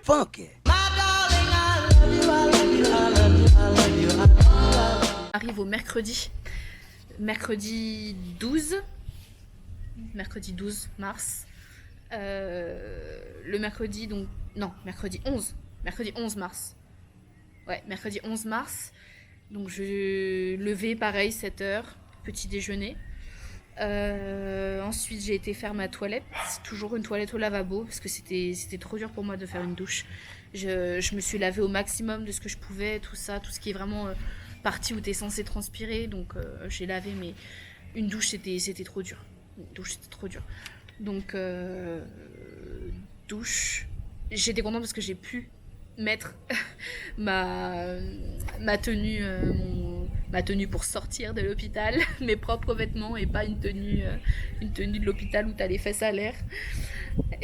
funky. Arrive au mercredi 12 mars. Le mercredi, donc, non, mercredi 11 mars. Ouais, mercredi 11 mars. Donc, je levais pareil, 7h, petit déjeuner. Ensuite, j'ai été faire ma toilette. C'est toujours une toilette au lavabo parce que c'était trop dur pour moi de faire une douche. Je me suis lavée au maximum de ce que je pouvais, tout ça, tout ce qui est vraiment partie où tu es censé transpirer. Donc, j'ai lavé, mais une douche, c'était trop dur. Une douche, c'était trop dur. Donc, douche. J'étais contente parce que j'ai pu mettre ma tenue, ma tenue pour sortir de l'hôpital, mes propres vêtements et pas une tenue de l'hôpital où t'as les fesses à l'air.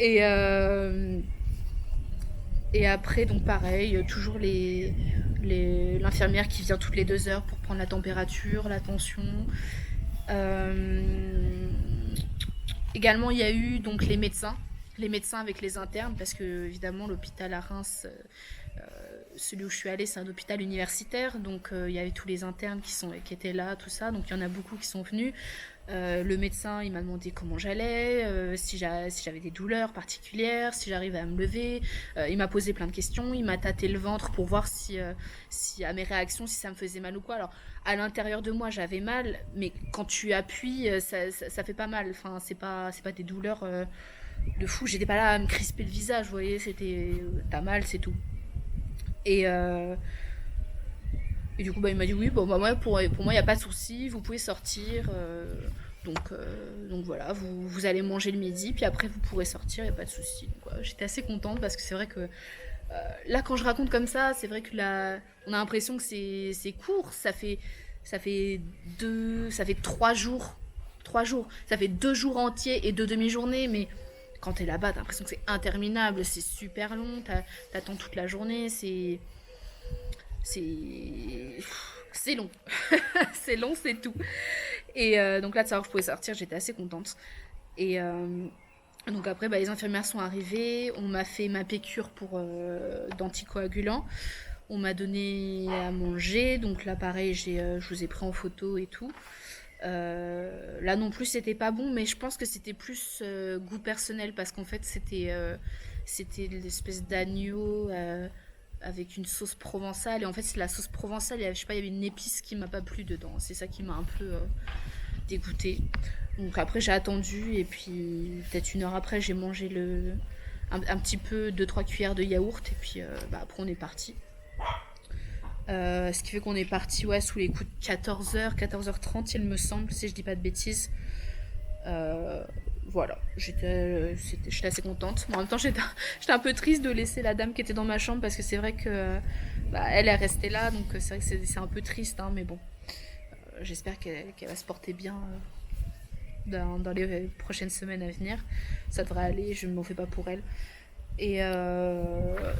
Et après, donc pareil, toujours l'infirmière qui vient toutes les 2 heures pour prendre la température, la tension. Également, il y a eu donc les médecins avec les internes, parce que évidemment l'hôpital à Reims, celui où je suis allée, c'est un hôpital universitaire, donc il y avait tous les internes qui étaient là, tout ça, donc il y en a beaucoup qui sont venus. Le médecin, il m'a demandé comment j'allais, si j'avais des douleurs particulières, si j'arrivais à me lever. Il m'a posé plein de questions, il m'a tâté le ventre pour voir si à mes réactions, si ça me faisait mal ou quoi. Alors, à l'intérieur de moi, j'avais mal, mais quand tu appuies, ça fait pas mal. Enfin, c'est pas des douleurs de fou. J'étais pas là à me crisper le visage, vous voyez, t'as mal, c'est tout. Et du coup, il m'a dit oui, bon, moi, pour moi, il n'y a pas de souci, vous pouvez sortir. Donc voilà, vous allez manger le midi, puis après, vous pourrez sortir, il n'y a pas de souci. Donc, j'étais assez contente parce que c'est vrai que là, quand je raconte comme ça, c'est vrai que là, on a l'impression que c'est court. Ça fait 3 jours. 3 jours. Ça fait 2 jours entiers et 2 demi-journées, mais quand t'es là-bas, t'as l'impression que c'est interminable, c'est super long, t'attends toute la journée, c'est long. C'est long, c'est tout. Et donc là, de savoir que je pouvais sortir, j'étais assez contente. Et donc après, les infirmières sont arrivées, on m'a fait ma piqûre d'anticoagulant, on m'a donné à manger, donc là pareil, je vous ai pris en photo et tout. Là non plus c'était pas bon, mais je pense que c'était plus goût personnel, parce qu'en fait c'était l'espèce d'agneau avec une sauce provençale, et en fait c'est la sauce provençale, je sais pas, il y avait une épice qui m'a pas plu dedans, c'est ça qui m'a un peu dégoûtée. Donc après j'ai attendu, et puis peut-être 1 heure après j'ai mangé un petit peu, 2-3 cuillères de yaourt, et puis après on est parti. Ce qui fait qu'on est parti sous les coups de 14h, 14h30 il me semble, si je dis pas de bêtises. Voilà, j'étais assez contente. Mais en même temps, j'étais un peu triste de laisser la dame qui était dans ma chambre, parce que c'est vrai que elle est restée là, donc c'est vrai que c'est un peu triste, hein, mais bon. J'espère qu'elle va se porter bien dans les prochaines semaines à venir. Ça devrait aller, je ne m'en fais pas pour elle. Et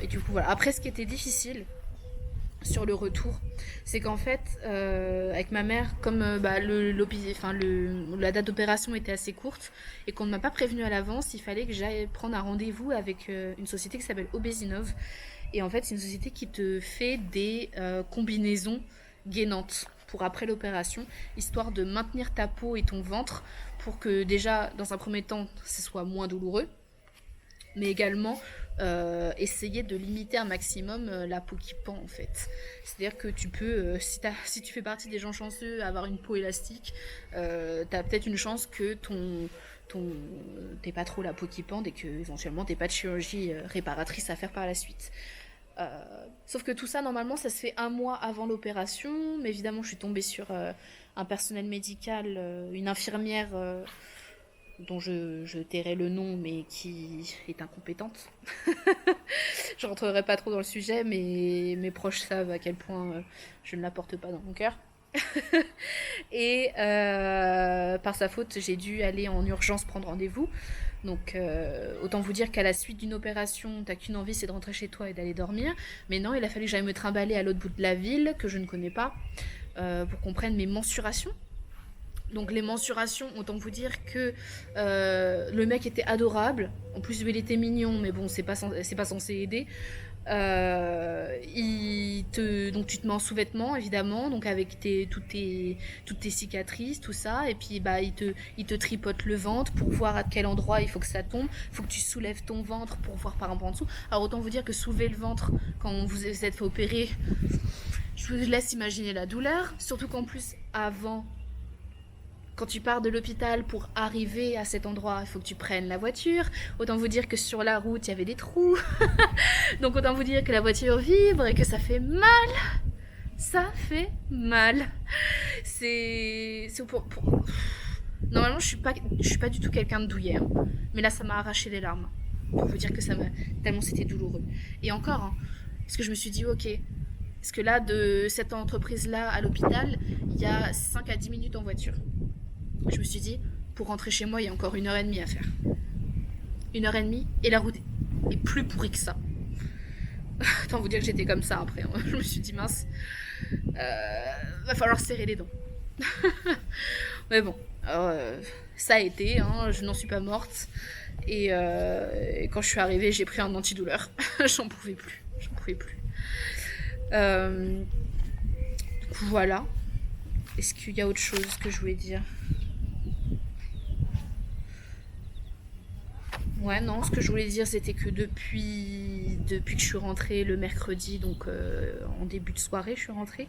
du coup, voilà. Après, ce qui était difficile sur le retour, c'est qu'en fait, avec ma mère, comme la date d'opération était assez courte et qu'on ne m'a pas prévenu à l'avance, il fallait que j'aille prendre un rendez-vous avec une société qui s'appelle Obésinov. Et en fait, c'est une société qui te fait des combinaisons gainantes pour après l'opération, histoire de maintenir ta peau et ton ventre pour que déjà, dans un premier temps, ce soit moins douloureux, mais également essayer de limiter un maximum la peau qui pend, en fait. C'est-à-dire que tu peux, si tu fais partie des gens chanceux à avoir une peau élastique, t'as peut-être une chance que t'aies pas trop la peau qui pend, et que éventuellement t'aies pas de chirurgie réparatrice à faire par la suite. Sauf que tout ça, normalement, ça se fait 1 mois avant l'opération, mais évidemment je suis tombée sur un personnel médical, une infirmière dont je tairai le nom, mais qui est incompétente. Je rentrerai pas trop dans le sujet, mais mes proches savent à quel point je ne la porte pas dans mon cœur. Et par sa faute, j'ai dû aller en urgence prendre rendez-vous. Donc autant vous dire qu'à la suite d'une opération, t'as qu'une envie, c'est de rentrer chez toi et d'aller dormir. Mais non, il a fallu que j'aille me trimballer à l'autre bout de la ville, que je ne connais pas, pour qu'on prenne mes mensurations. Donc les mensurations, autant vous dire que le mec était adorable. En plus, il était mignon, mais bon, c'est pas censé aider. Donc tu te mets en sous-vêtements évidemment, donc avec toutes tes cicatrices, tout ça, et puis bah il te tripote le ventre pour voir à quel endroit il faut que ça tombe. Il faut que tu soulèves ton ventre pour voir par exemple en dessous. Alors autant vous dire que soulever le ventre quand vous êtes fait opérer, je vous laisse imaginer la douleur, surtout qu'en plus avant, quand tu pars de l'hôpital pour arriver à cet endroit, il faut que tu prennes la voiture. Autant vous dire que sur la route, il y avait des trous. Donc autant vous dire que la voiture vibre et que ça fait mal. Ça fait mal. Normalement, je suis pas du tout quelqu'un de douillet. Hein. Mais là, ça m'a arraché les larmes. Pour vous dire que tellement c'était douloureux. Et encore, hein, parce que je me suis dit, ok, parce que là, de cette entreprise-là à l'hôpital, il y a 5 à 10 minutes en voiture. Je me suis dit, pour rentrer chez moi, il y a encore 1h30 à faire. 1h30 et la route est plus pourrie que ça. Autant vous dire que j'étais comme ça après. Hein. Je me suis dit, mince, va falloir serrer les dents. Mais bon, ça a été, hein, je n'en suis pas morte. Et quand je suis arrivée, j'ai pris un antidouleur. J'en pouvais plus. J'en pouvais plus. Du coup, voilà. Est-ce qu'il y a autre chose que je voulais dire ? Ouais, non, ce que je voulais dire, c'était que depuis que je suis rentrée le mercredi, donc en début de soirée, je suis rentrée.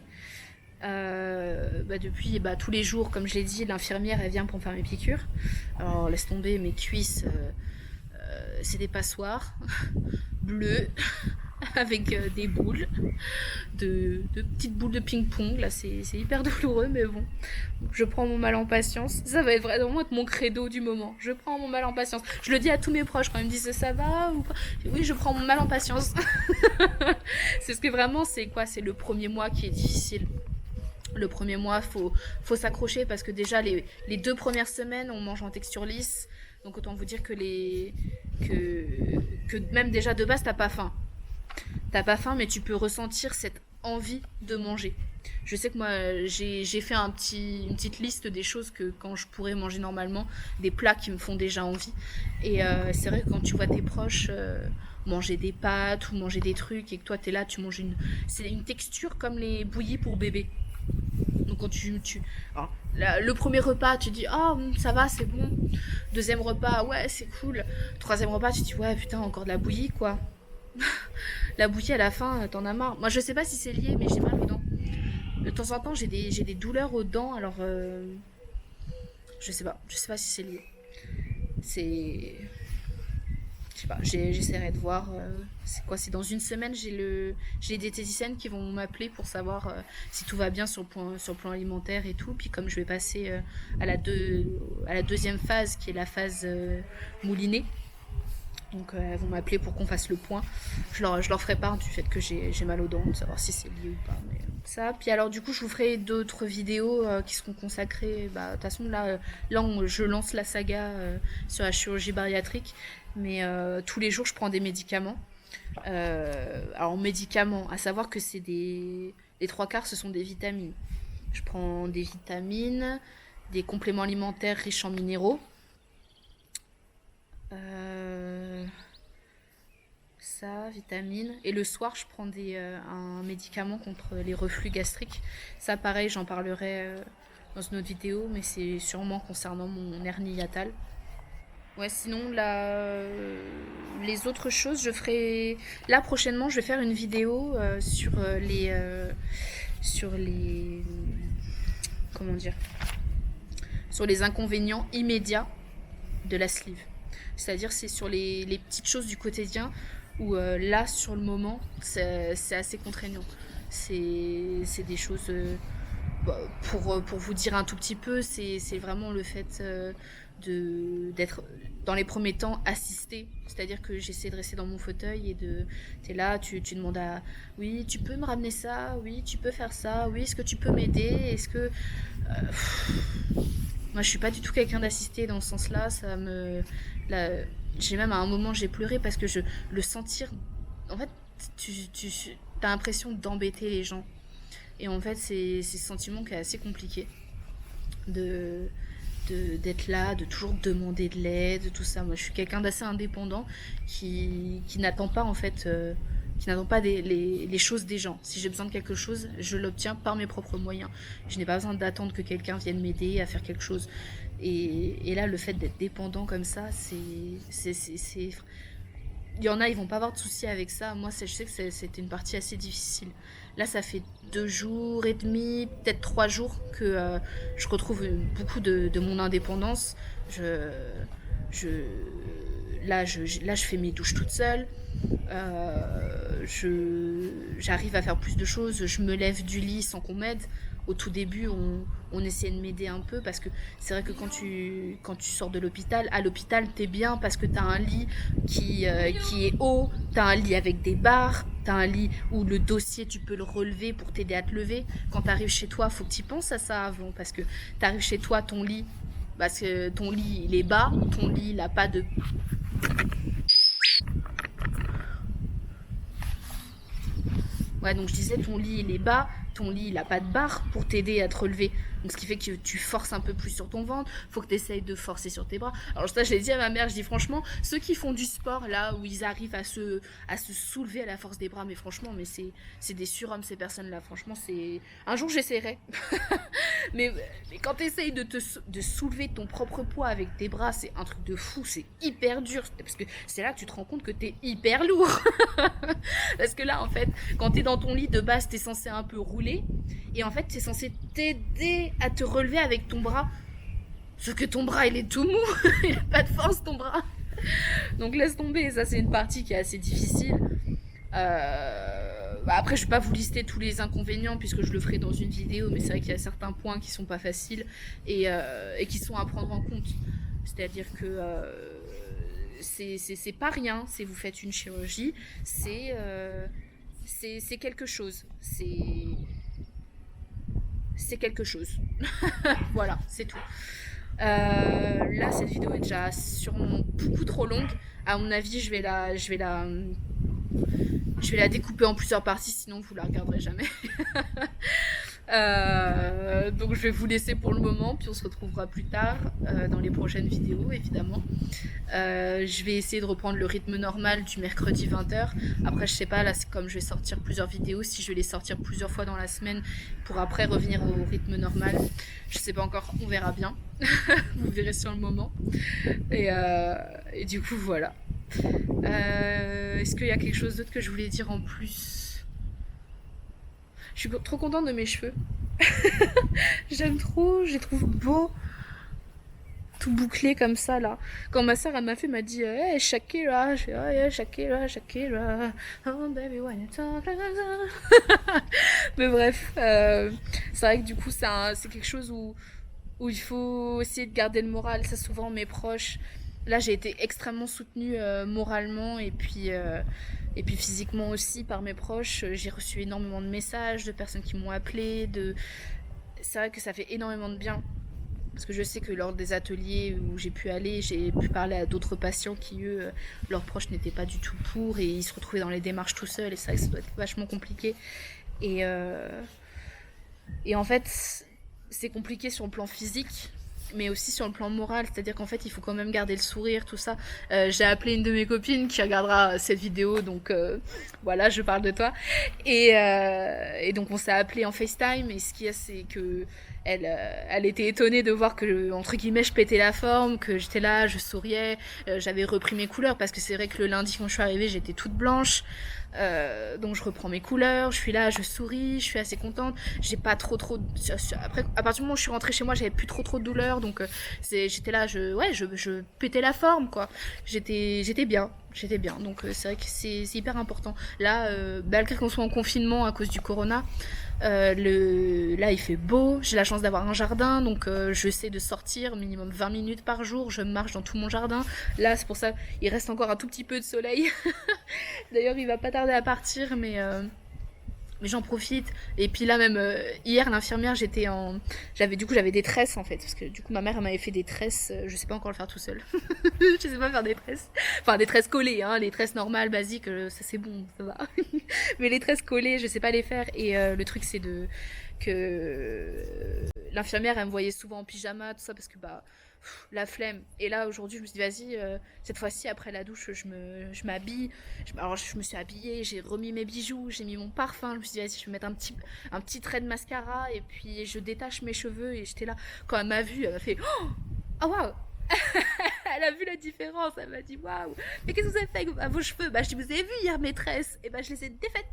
Depuis, tous les jours, comme je l'ai dit, l'infirmière, elle vient pour me faire mes piqûres. Alors, laisse tomber, mes cuisses, c'est des passoires bleues avec des boules, de petites boules de ping-pong. Là, c'est hyper douloureux, mais bon, je prends mon mal en patience. Ça va vraiment être mon credo du moment. Je prends mon mal en patience. Je le dis à tous mes proches quand ils me disent ça va ou pas. Oui, je prends mon mal en patience. C'est ce que vraiment, c'est quoi ? C'est le premier mois qui est difficile. Le premier mois, faut s'accrocher parce que déjà, les 2 premières semaines, on mange en texture lisse. Donc autant vous dire que même déjà de base, t'as pas faim. T'as pas faim, mais tu peux ressentir cette envie de manger. Je sais que moi, j'ai fait une petite liste des choses que quand je pourrais manger normalement, des plats qui me font déjà envie. Et c'est vrai que quand tu vois tes proches manger des pâtes ou manger des trucs et que toi t'es là, tu manges c'est une texture comme les bouillies pour bébé. Donc quand alors, le premier repas, tu dis oh ça va, c'est bon. Deuxième repas, ouais c'est cool. Troisième repas, tu dis ouais putain encore de la bouillie quoi. La bouillie à la fin, t'en as marre. Moi je sais pas si c'est lié, mais j'ai mal aux dents. De temps en temps j'ai des douleurs aux dents, alors je sais pas si c'est lié. Je sais pas, j'essaierai de voir. C'est quoi ? C'est dans une semaine, j'ai des diététiciennes qui vont m'appeler pour savoir si tout va bien sur le plan alimentaire et tout. Puis comme je vais passer à la deuxième phase, qui est la phase moulinée. Donc elles vont m'appeler pour qu'on fasse le point. Je leur ferai part du fait que j'ai mal aux dents, de savoir si c'est lié ou pas. Mais ça. Puis alors du coup je vous ferai d'autres vidéos qui seront consacrées. De toute façon là je lance la saga sur la chirurgie bariatrique. Mais tous les jours je prends des médicaments. Alors médicaments, à savoir que c'est les 3/4 ce sont des vitamines. Je prends des vitamines, des compléments alimentaires riches en minéraux. Ça, vitamines. Et le soir, je prends un médicament contre les reflux gastriques. Ça, pareil, j'en parlerai dans une autre vidéo, mais c'est sûrement concernant mon hernie hiatale. Ouais, sinon, les autres choses, je ferai... Là, prochainement, je vais faire une vidéo sur les... Comment dire ? Sur les inconvénients immédiats de la sleeve. C'est-à-dire c'est sur les petites choses du quotidien où là sur le moment c'est assez contraignant. C'est des choses pour vous dire un tout petit peu, c'est vraiment le fait d'être dans les premiers temps assisté. C'est-à-dire que j'essaie de rester dans mon fauteuil et t'es là, tu demandes à oui tu peux me ramener ça, oui tu peux faire ça, oui est-ce que tu peux m'aider, est-ce que moi je suis pas du tout quelqu'un d'assisté dans ce sens-là, j'ai même à un moment j'ai pleuré parce que le sentir, en fait t'as l'impression d'embêter les gens et en fait c'est ce sentiment qui est assez compliqué. de d'être là, de toujours demander de l'aide, tout ça. Moi, je suis quelqu'un d'assez indépendant qui n'attend pas en fait, qui n'attend pas les choses des gens. Si j'ai besoin de quelque chose, je l'obtiens par mes propres moyens. Je n'ai pas besoin d'attendre que quelqu'un vienne m'aider à faire quelque chose. Et là, le fait d'être dépendant comme ça, il y en a, ils vont pas avoir de soucis avec ça. Moi, je sais que c'était une partie assez difficile. Là, ça fait 2 jours et demi, peut-être 3 jours que je retrouve beaucoup de mon indépendance. Je, je, là, je fais mes douches toute seule. J'arrive à faire plus de choses. Je me lève du lit sans qu'on m'aide. Au tout début, on essayait de m'aider un peu parce que c'est vrai que quand tu sors de l'hôpital, à l'hôpital, t'es bien parce que t'as un lit qui est haut, t'as un lit avec des barres, t'as un lit où le dossier, tu peux le relever pour t'aider à te lever. Quand t'arrives chez toi, faut que tu penses à ça avant parce que t'arrives chez toi, ton lit, parce que ton lit, il est bas, ton lit, il a pas de... Ouais, donc je disais, ton lit, il est bas, ton lit, il a pas de barre pour t'aider à te relever. Donc ce qui fait que tu forces un peu plus sur ton ventre, faut que tu essayes de forcer sur tes bras. Alors ça, je l'ai dit à ma mère, je dis franchement, ceux qui font du sport, là, où ils arrivent à se soulever à la force des bras, mais franchement, mais c'est des surhommes, ces personnes-là. Franchement, c'est... Un jour, j'essaierai. mais quand tu essayes de soulever ton propre poids avec tes bras, c'est un truc de fou, c'est hyper dur. Parce que c'est là que tu te rends compte que t'es hyper lourd. Parce que là, en fait, quand t'es dans ton lit de base, t'es censé un peu rouler. Et en fait, t'es censé t'aider à te relever avec ton bras. Sauf que ton bras, il est tout mou. Il n'a pas de force, ton bras. Donc laisse tomber. Ça, c'est une partie qui est assez difficile. Après, je vais pas vous lister tous les inconvénients puisque je le ferai dans une vidéo. Mais c'est vrai qu'il y a certains points qui sont pas faciles et qui sont à prendre en compte. C'est-à-dire que c'est pas rien si vous faites une chirurgie. C'est quelque chose. C'est quelque chose. Voilà, c'est tout. Là, cette vidéo est déjà sûrement beaucoup trop longue. À mon avis, je vais la découper en plusieurs parties, sinon vous la regarderez jamais. Donc je vais vous laisser pour le moment, puis on se retrouvera plus tard dans les prochaines vidéos, évidemment. Je vais essayer de reprendre le rythme normal du mercredi 20h. Après, je sais pas, là, c'est comme je vais sortir plusieurs vidéos, si je vais les sortir plusieurs fois dans la semaine pour après revenir au rythme normal. Je sais pas encore, on verra bien. Vous verrez sur le moment. Et du coup, voilà. Est-ce qu'il y a quelque chose d'autre que je voulais dire en plus? Je suis trop contente de mes cheveux. J'aime trop, je les trouve beaux. Tout bouclé comme ça là. Quand ma soeur elle m'a fait, elle m'a dit hey Shakira, je fais oh yeah Shakira, Shakira, oh baby when you talk like that. Mais bref, c'est vrai que du coup c'est quelque chose où il faut essayer de garder le moral. Ça souvent mes proches. Là j'ai été extrêmement soutenue moralement et puis physiquement aussi par mes proches. J'ai reçu énormément de messages de personnes qui m'ont appelé. C'est vrai que ça fait énormément de bien. Parce que je sais que lors des ateliers où j'ai pu aller, j'ai pu parler à d'autres patients qui, eux, leurs proches n'étaient pas du tout pour et ils se retrouvaient dans les démarches tout seuls et ça doit être vachement compliqué. Et en fait, c'est compliqué sur le plan physique, mais aussi sur le plan moral, c'est-à-dire qu'en fait, il faut quand même garder le sourire, tout ça. J'ai appelé une de mes copines qui regardera cette vidéo, donc voilà, je parle de toi. Et donc, on s'est appelé en FaceTime, et ce qu'il y a, c'est que elle était étonnée de voir que, entre guillemets, je pétais la forme, que j'étais là, je souriais, j'avais repris mes couleurs, parce que c'est vrai que le lundi, quand je suis arrivée, j'étais toute blanche. Donc je reprends mes couleurs, je suis là, je souris, je suis assez contente. J'ai pas trop après à partir du moment où je suis rentrée chez moi, j'avais plus trop de douleur, donc j'étais là, je pétais la forme quoi. J'étais bien. Donc c'est vrai que c'est hyper important. Là, malgré qu'on soit en confinement à cause du corona, là il fait beau, j'ai la chance d'avoir un jardin, donc j'essaie de sortir minimum 20 minutes par jour, je marche dans tout mon jardin. Là c'est pour ça, il reste encore un tout petit peu de soleil. D'ailleurs il va pas tarder à partir, mais j'en profite. Et puis là même hier l'infirmière j'avais des tresses en fait, parce que du coup ma mère elle m'avait fait des tresses, je sais pas encore le faire tout seul. Je sais pas faire des tresses, enfin des tresses collées, hein, les tresses normales basiques ça c'est bon, ça va. Mais les tresses collées je sais pas les faire, et le truc c'est que l'infirmière, elle me voyait souvent en pyjama, tout ça, parce que bah, la flemme. Et là, aujourd'hui, je me suis dit, vas-y, cette fois-ci, après la douche, je m'habille. Alors, je me suis habillée, j'ai remis mes bijoux, j'ai mis mon parfum. Je me suis dit, vas-y, je vais mettre un petit trait de mascara, et puis je détache mes cheveux. Et j'étais là, quand elle m'a vue, elle m'a fait, oh waouh! Elle a vu la différence, elle m'a dit waouh, mais qu'est-ce que vous avez fait à vos cheveux? Bah, je vous ai vu hier, maîtresse, et bah, je les ai défaites.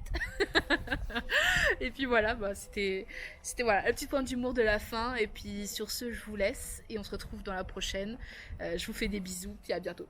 Et puis voilà, bah, c'était voilà, le petit point d'humour de la fin. Et puis sur ce, je vous laisse et on se retrouve dans la prochaine. Je vous fais des bisous, puis à bientôt.